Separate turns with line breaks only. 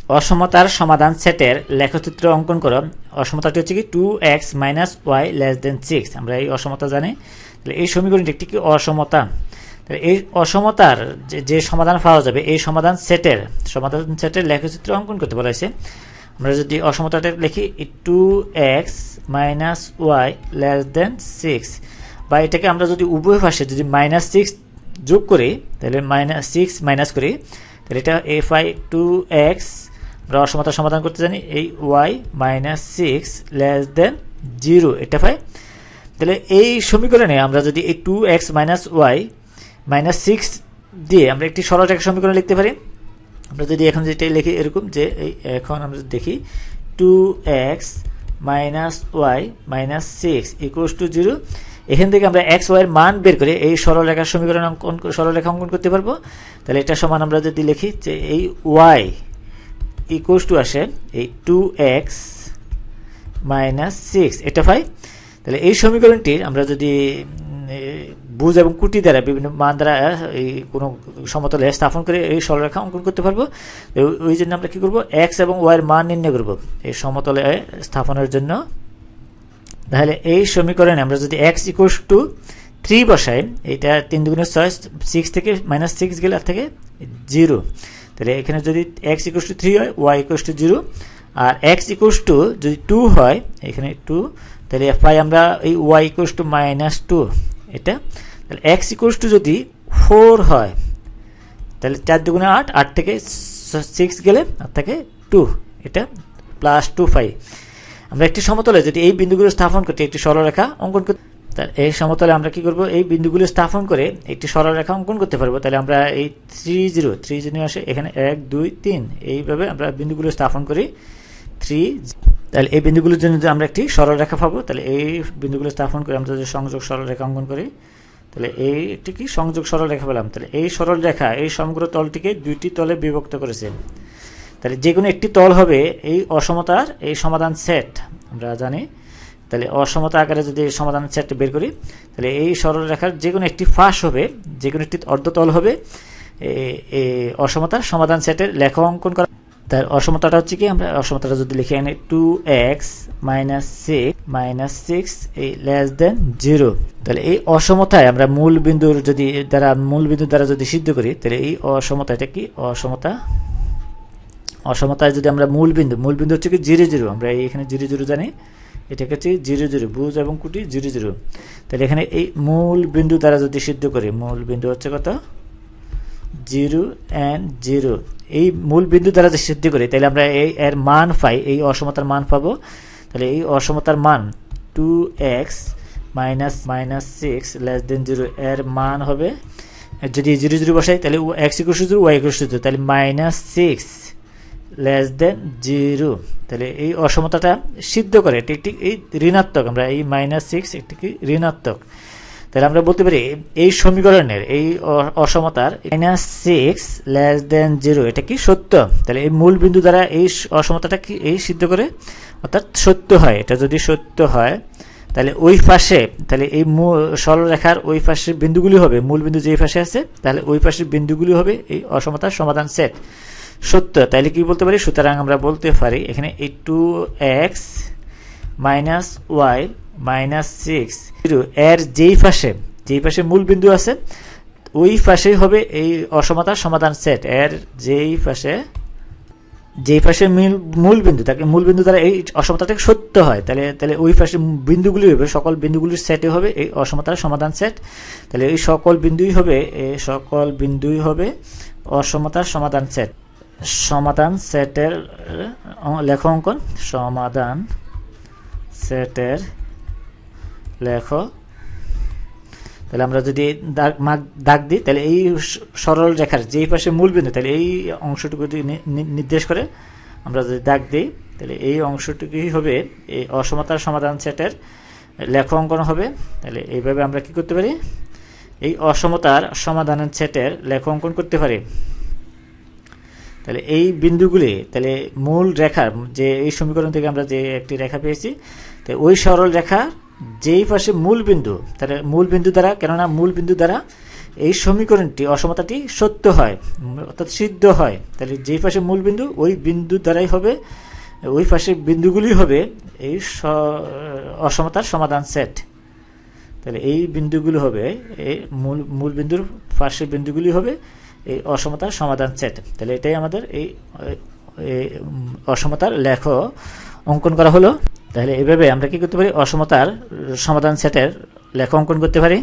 অসমতার সমাধান সেটের লেখচিত্র অঙ্কন করো। অসমতাটি হচ্ছে কি 2x - y < 6। আমরা এই অসমতা জানি। তাহলে এই সমীকরণটি একটি কি অসমতা। তাহলে এই অসমতার যে সমাধান পাওয়া যাবে এই সমাধান সেটের লেখচিত্র অঙ্কন করতে বলা হয়েছে। আমরা যদি অসমতাটা লিখি 2x - y < 6, বা এটাকে আমরা যদি উভয় পাশে যদি -6 যোগ করি, তাহলে -6 মাইনাস করি, তাহলে এটা fi 2x আমরা অসমতা সমাধান করতে জানি এই y -6 < 0 এটা পাই। তাহলে এই সমীকরণে আমরা যদি এই 2x - y -6 দিয়ে আমরা একটি সরল রেখা সমীকরণ লিখতে পারি। আমরা যদি এখন যেটা লিখি এরকম যে এখন আমরা যদি দেখি 2x - y -6 = 0, এখান থেকে আমরা x y এর মান বের করে এই সরল রেখার সমীকরণ সরল রেখা অঙ্কন করতে পারবো। তাহলে এটা সমান আমরা যদি লিখি যে এই y = আসে এই 2x - 6 এটা পাই। তাহলে এই সমীকরণটির আমরা যদি ভুজ এবং কুটি দ্বারা বিভিন্ন মান দ্বারা এই কোনো সমতলে স্থাপন করে এই সরলরেখা অঙ্কন করতে পারবো। ওই জন্য আমরা কি করব, x এবং y এর মান নির্ণয় করব এই সমতলে স্থাপনের জন্য। তাহলে এই সমীকরণে আমরা যদি x = 3 বসাই, এটা 3 দুগুণে 6, 6 থেকে -6 গেলে থেকে 0। তাহলে এখানে যদি x = 3 হয়, y = 0, আর x যদি 2 হয়, এখানে 2, তাহলে পাই আমরা এই y = -2 এটা। তাহলে x যদি 4 হয়, তাহলে 4 দুগুণে 8, 8 থেকে 6 গেলে 8 থেকে 2, এটা +2 পাই। আমরা একটি সমতলে যদি এই বিন্দুগুলো স্থাপন করতে একটি সরলরেখা অঙ্কন করতে, তাহলে এই সমতলে আমরা কি করব, এই বিন্দুগুলো স্থাপন করে একটি সরলরেখা অঙ্কন করতে পারবো। তাহলে আমরা এই 3 আসে এখানে 1 2 3, এইভাবে আমরা বিন্দুগুলো স্থাপন করি 3। তাহলে এই বিন্দুগুলোর জন্য যদি আমরা একটি সরলরেখা পাবো, তাহলে এই বিন্দুগুলো স্থাপন করে আমরা যদি সংযোগ সরলরেখা অঙ্কন করি, তাহলে এই একটি কি সংযোগ সরলরেখা পেলাম। তাহলে এই সরলরেখা এই সমগ্র তলটিকে দুইটি তলে বিভক্ত করেছে। তাহলে যে কোনো একটি তল হবে এই অসমতার এই সমাধান সেট আমরা জানি। তাহলে অসমতা আকারে যদি সমাধান সেট বের করি, তাহলে এই সরলরেখার যে কোনো একটি ফাঁস হবে, যে কোনো একটি অর্ধতল হবে এই অসমতার সমাধান সেটের লেখা অঙ্কন করা। তার অসমতাটা হচ্ছে কি, আমরা অসমতাটা যদি লিখি এখানে 2x - 6 < 0। তাহলে এই অসমতায় আমরা মূল বিন্দু দ্বারা যদি সিদ্ধ করি, তাহলে এই অসমতা এটা কি অসমতায় যদি আমরা মূল বিন্দু হচ্ছে কি 0 0, আমরা এখানে 0 0 জানি, এটাকে হচ্ছে 0 0 ভুজ এবং কুটি 0 0। তাহলে এখানে এই মূল বিন্দু দ্বারা যদি সিদ্ধ করি, মূল বিন্দু হচ্ছে কত 0 and 0, এই মূল বিন্দু দ্বারা যদি সিদ্ধ করি, তাহলে আমরা এই এর মান পাই, এই অসমতার মান পাবো। তাহলে এই অসমতার মান 2x - 6 < 0 এর মান হবে, যদি 0 0 বসাই, তাহলে x = 0 y = 0, তাহলে -6 < 0। তাহলে এই অসমতাটা সিদ্ধ করে এটি একটি এই ঋণাত্মক, আমরা এই -6 একটি কি ঋণাত্মক। তাহলে আমরা বলতে পারি এই সমীকরণের এই অসমতার -6 < 0 এটা কি সত্য। তাহলে এই মূল বিন্দু দ্বারা এই অসমতাটা কি এই সিদ্ধ করে, অর্থাৎ সত্য হয়। এটা যদি সত্য হয়, তাহলে ওই পাশে, তাহলে এই সরলরেখার ওই পাশের বিন্দুগুলি হবে, মূল বিন্দু যেই পাশে আছে, তাহলে ওই পাশের বিন্দুগুলি হবে এই অসমতার সমাধান সেট সত্য। তাহলে কি বলতে পারি, সুতরাং আমরা বলতে পারি এখানে এই 2x - y -6 0 এর যেই পাশে মূল বিন্দু আছে, ওই পাশেই হবে এই অসমতার সমাধান সেট। এর যেই পাশে মূল বিন্দু, তাকে মূল বিন্দু দ্বারা এই অসমতাটা সত্য হয়, তাহলে ওই পাশে বিন্দুগুলি হবে, সকল বিন্দুগুলির সেটে হবে এই অসমতার সমাধান সেট। তাহলে এই সকল বিন্দুই হবে অসমতার সমাধান সেট। সমাধান সেটের লেখ অঙ্কন, সমাধান সেটের লেখ। তাহলে আমরা যদি দাগ দিই, তাহলে এই সরল রেখার যেই পাশে মূল বিন্দু, তাহলে এই অংশটুকু নির্দেশ করে আমরা যদি দাগ দিই, তাহলে এই অংশটুকুই হবে এই অসমতার সমাধান সেটের লেখ অঙ্কন হবে। তাহলে এইভাবে আমরা কি করতে পারি, এই অসমতার সমাধানের সেটের লেখ অঙ্কন করতে পারি। তাহলে এই বিন্দুগুলি, তাহলে মূল রেখার যে এই সমীকরণ থেকে আমরা যে একটি রেখা পেয়েছি, তো ওই সরল রেখা যেই পাশে মূল বিন্দু, তাহলে মূল বিন্দু দ্বারা, কেননা মূল বিন্দু দ্বারা এই সমীকরণটি অসমতাটি সত্য হয়, অর্থাৎ সিদ্ধ হয়, তাহলে যেই পাশে মূল বিন্দু ওই বিন্দু দ্বারাই হবে, ওই পাশের বিন্দুগুলি হবে এই অসমতার সমাধান সেট। তাহলে এই বিন্দুগুলো হবে এই মূল বিন্দুর পাশের বিন্দুগুলি হবে এই অসমতার সমাধান সেট। তাহলে এটাই আমাদের এই অসমতার লেখ অঙ্কন করা হলো। তাহলে এভাবে আমরা কি করতে পারি, অসমতার সমাধান সেটের লেখ অঙ্কন করতে পারি।